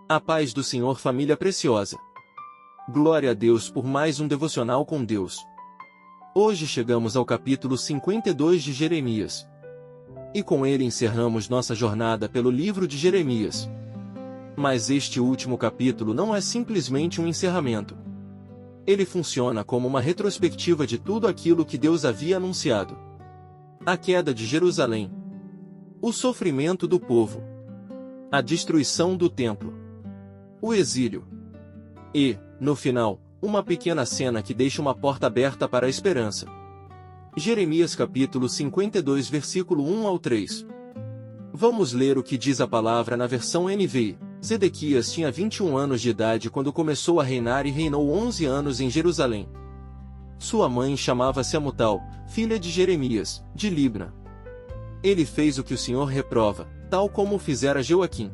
A paz do Senhor, família preciosa. Glória a Deus por mais um devocional com Deus. Hoje chegamos ao capítulo 52 de Jeremias. E com ele encerramos nossa jornada pelo livro de Jeremias. Mas este último capítulo não é simplesmente um encerramento. Ele funciona como uma retrospectiva de tudo aquilo que Deus havia anunciado. A queda de Jerusalém. O sofrimento do povo. A destruição do templo. O exílio. E, no final, uma pequena cena que deixa uma porta aberta para a esperança. Jeremias capítulo 52 versículo 1 ao 3. Vamos ler o que diz a palavra na versão NVI. Zedequias tinha 21 anos de idade quando começou a reinar e reinou 11 anos em Jerusalém. Sua mãe chamava-se Amutal, filha de Jeremias, de Libna. Ele fez o que o Senhor reprova, tal como fizera Joaquim.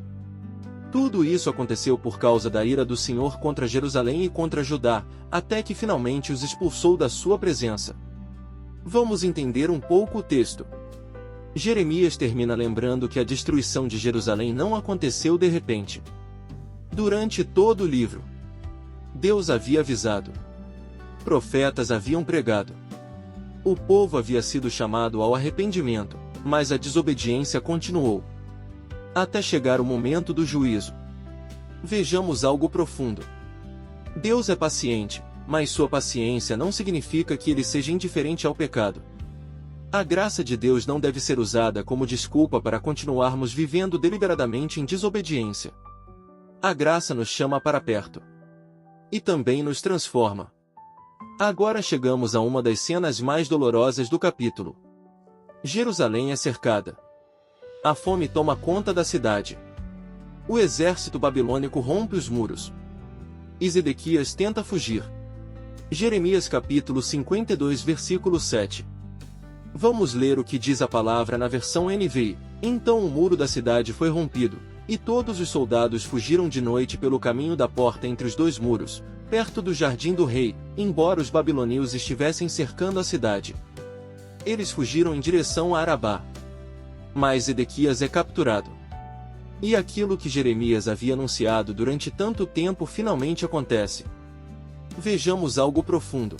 Tudo isso aconteceu por causa da ira do Senhor contra Jerusalém e contra Judá, até que finalmente os expulsou da sua presença. Vamos entender um pouco o texto. Jeremias termina lembrando que a destruição de Jerusalém não aconteceu de repente. Durante todo o livro, Deus havia avisado. Profetas haviam pregado. O povo havia sido chamado ao arrependimento, mas a desobediência continuou. Até chegar o momento do juízo. Vejamos algo profundo. Deus é paciente, mas sua paciência não significa que ele seja indiferente ao pecado. A graça de Deus não deve ser usada como desculpa para continuarmos vivendo deliberadamente em desobediência. A graça nos chama para perto. E também nos transforma. Agora chegamos a uma das cenas mais dolorosas do capítulo. Jerusalém é cercada. A fome toma conta da cidade. O exército babilônico rompe os muros. E Zedequias tenta fugir. Jeremias capítulo 52 versículo 7. Vamos ler o que diz a palavra na versão NVI. Então o muro da cidade foi rompido, e todos os soldados fugiram de noite pelo caminho da porta entre os dois muros, perto do jardim do rei, embora os babilônios estivessem cercando a cidade. Eles fugiram em direção a Arabá. Mas Zedequias é capturado. E aquilo que Jeremias havia anunciado durante tanto tempo finalmente acontece. Vejamos algo profundo.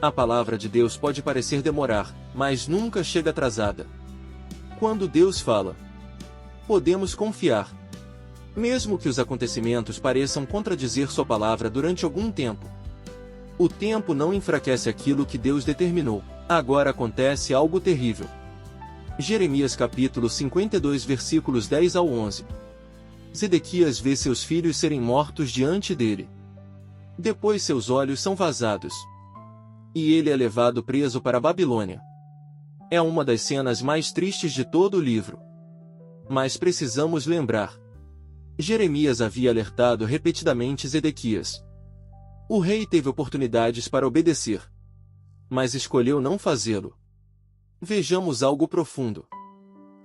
A palavra de Deus pode parecer demorar, mas nunca chega atrasada. Quando Deus fala, podemos confiar. Mesmo que os acontecimentos pareçam contradizer sua palavra durante algum tempo. O tempo não enfraquece aquilo que Deus determinou. Agora acontece algo terrível. Jeremias capítulo 52 versículos 10 ao 11. Zedequias vê seus filhos serem mortos diante dele. Depois seus olhos são vazados. E ele é levado preso para a Babilônia. É uma das cenas mais tristes de todo o livro. Mas precisamos lembrar. Jeremias havia alertado repetidamente Zedequias. O rei teve oportunidades para obedecer. Mas escolheu não fazê-lo. Vejamos algo profundo.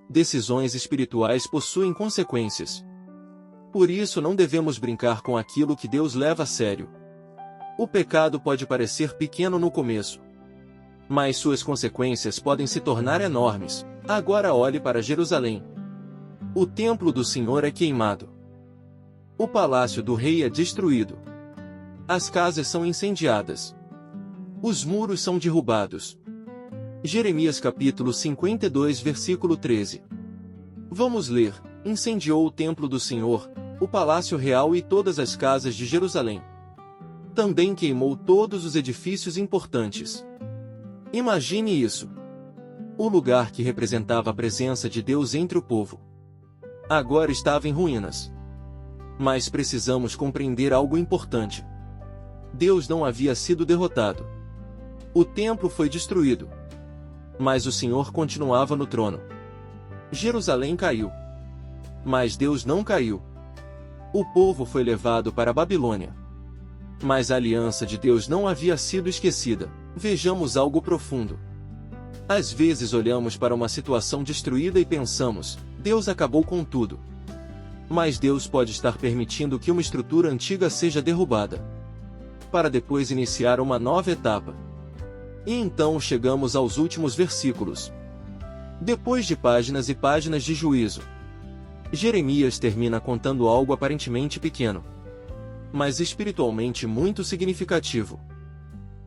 Decisões espirituais possuem consequências. Por isso não devemos brincar com aquilo que Deus leva a sério. O pecado pode parecer pequeno no começo. Mas suas consequências podem se tornar enormes. Agora olhe para Jerusalém. O templo do Senhor é queimado. O palácio do rei é destruído. As casas são incendiadas. Os muros são derrubados. Jeremias capítulo 52 versículo 13. Vamos ler. Incendiou o templo do Senhor, o palácio real e todas as casas de Jerusalém. Também queimou todos os edifícios importantes. Imagine isso. O lugar que representava a presença de Deus entre o povo. Agora estava em ruínas. Mas precisamos compreender algo importante. Deus não havia sido derrotado. O templo foi destruído. Mas o Senhor continuava no trono. Jerusalém caiu. Mas Deus não caiu. O povo foi levado para a Babilônia. Mas a aliança de Deus não havia sido esquecida. Vejamos algo profundo. Às vezes olhamos para uma situação destruída e pensamos, Deus acabou com tudo. Mas Deus pode estar permitindo que uma estrutura antiga seja derrubada, para depois iniciar uma nova etapa. E então chegamos aos últimos versículos. Depois de páginas e páginas de juízo, Jeremias termina contando algo aparentemente pequeno, mas espiritualmente muito significativo.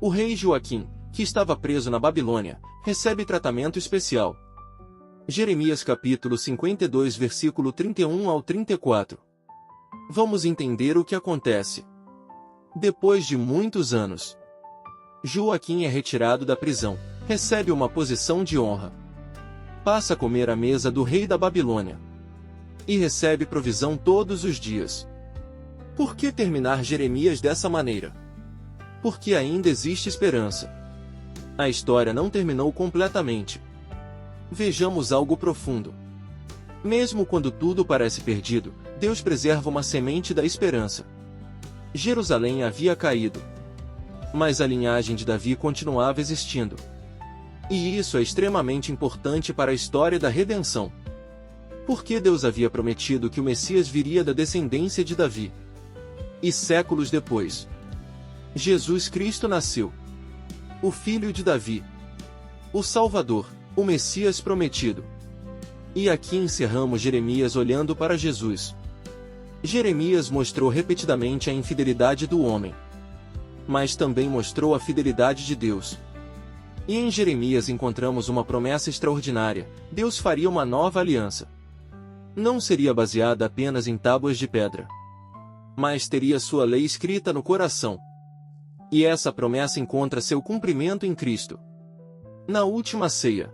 O rei Joaquim, que estava preso na Babilônia, recebe tratamento especial. Jeremias capítulo 52 versículo 31 ao 34. Vamos entender o que acontece. Depois de muitos anos, Joaquim é retirado da prisão, recebe uma posição de honra. Passa a comer à mesa do rei da Babilônia. E recebe provisão todos os dias. Por que terminar Jeremias dessa maneira? Porque ainda existe esperança. A história não terminou completamente. Vejamos algo profundo. Mesmo quando tudo parece perdido, Deus preserva uma semente da esperança. Jerusalém havia caído, mas a linhagem de Davi continuava existindo. E isso é extremamente importante para a história da redenção. Porque Deus havia prometido que o Messias viria da descendência de Davi. E séculos depois, Jesus Cristo nasceu. O filho de Davi. O Salvador, o Messias prometido. E aqui encerramos Jeremias olhando para Jesus. Jeremias mostrou repetidamente a infidelidade do homem, mas também mostrou a fidelidade de Deus. E em Jeremias encontramos uma promessa extraordinária: Deus faria uma nova aliança. Não seria baseada apenas em tábuas de pedra, mas teria sua lei escrita no coração. E essa promessa encontra seu cumprimento em Cristo. Na última ceia,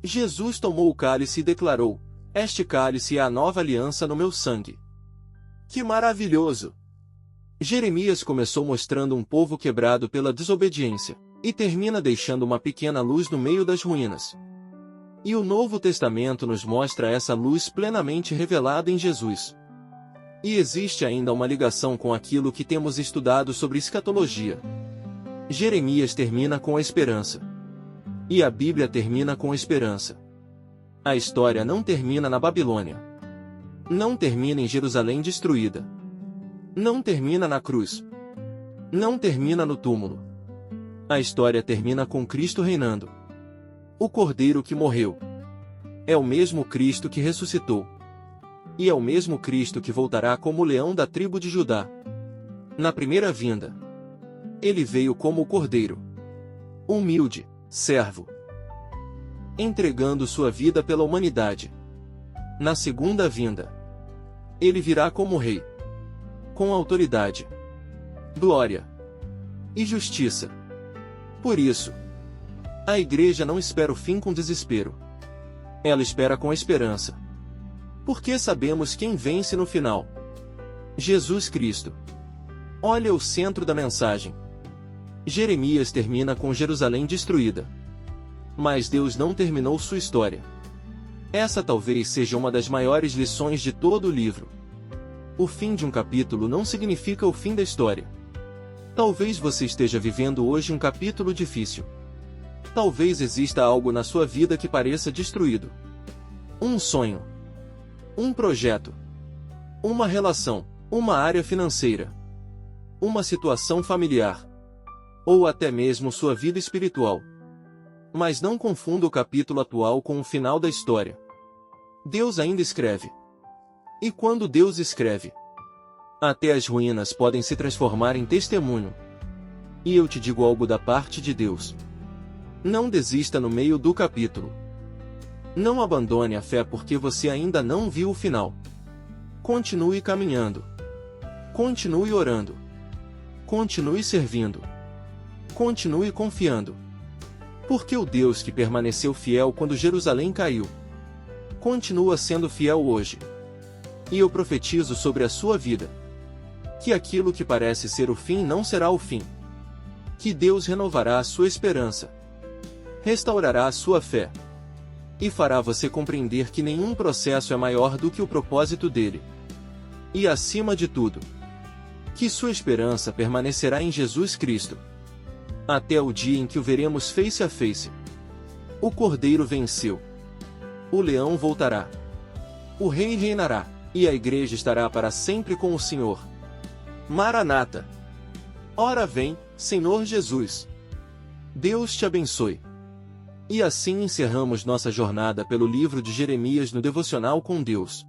Jesus tomou o cálice e declarou: "Este cálice é a nova aliança no meu sangue." Que maravilhoso! Jeremias começou mostrando um povo quebrado pela desobediência, e termina deixando uma pequena luz no meio das ruínas. E o Novo Testamento nos mostra essa luz plenamente revelada em Jesus. E existe ainda uma ligação com aquilo que temos estudado sobre escatologia. Jeremias termina com a esperança. E a Bíblia termina com a esperança. A história não termina na Babilônia. Não termina em Jerusalém destruída. Não termina na cruz. Não termina no túmulo. A história termina com Cristo reinando. O Cordeiro que morreu. É o mesmo Cristo que ressuscitou. E é o mesmo Cristo que voltará como o leão da tribo de Judá. Na primeira vinda, ele veio como o Cordeiro. Humilde, servo, entregando sua vida pela humanidade. Na segunda vinda, ele virá como rei, com autoridade, glória e justiça. Por isso, a igreja não espera o fim com desespero. Ela espera com esperança. Porque sabemos quem vence no final: Jesus Cristo. Olha o centro da mensagem. Jeremias termina com Jerusalém destruída. Mas Deus não terminou sua história. Essa talvez seja uma das maiores lições de todo o livro. O fim de um capítulo não significa o fim da história. Talvez você esteja vivendo hoje um capítulo difícil. Talvez exista algo na sua vida que pareça destruído. Um sonho. Um projeto. Uma relação. Uma área financeira. Uma situação familiar. Ou até mesmo sua vida espiritual. Mas não confunda o capítulo atual com o final da história. Deus ainda escreve. E quando Deus escreve, até as ruínas podem se transformar em testemunho. E eu te digo algo da parte de Deus. Não desista no meio do capítulo. Não abandone a fé porque você ainda não viu o final. Continue caminhando. Continue orando. Continue servindo. Continue confiando. Porque o Deus que permaneceu fiel quando Jerusalém caiu, continua sendo fiel hoje. E eu profetizo sobre a sua vida que aquilo que parece ser o fim não será o fim. Que Deus renovará a sua esperança, restaurará a sua fé, e fará você compreender que nenhum processo é maior do que o propósito dele. E acima de tudo, que sua esperança permanecerá em Jesus Cristo, até o dia em que o veremos face a face. O Cordeiro venceu. O leão voltará. O rei reinará, e a igreja estará para sempre com o Senhor. Maranata! Ora vem, Senhor Jesus! Deus te abençoe. E assim encerramos nossa jornada pelo livro de Jeremias no Devocional com Deus.